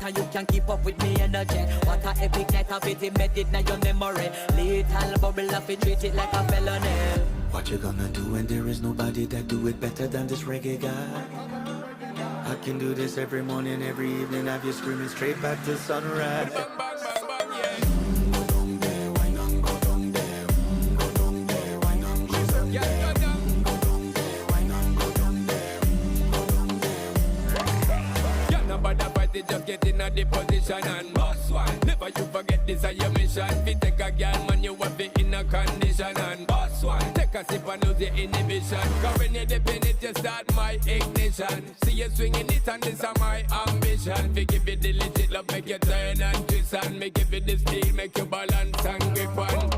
and you can keep up with me energy. What a epic night of it embedded in your memory. Little bubble of it, treat it like a felony. What you gonna do when there is nobody that do it better than this reggae guy? I can do this every morning, every evening, have you screaming straight back to sunrise. Bang, bang, bang, bang, yeah. Go down there, wine and go down there. Go down there, wine and go down there. Yeah, yeah, yeah. Go down there, wine and go down there. Go down there. Yeah, nobody fight it, just get in a the position and boss one. Never you forget this is your mission. Fi take a girl, man, you have it in a condition and boss one. Take a sip and lose your inhibition. Cause when you dip in it, you start my ignition. See you swinging it and this is my ambition. Fi give it the legit love, make you turn and twist and make give it the steel, make you balance and grip on.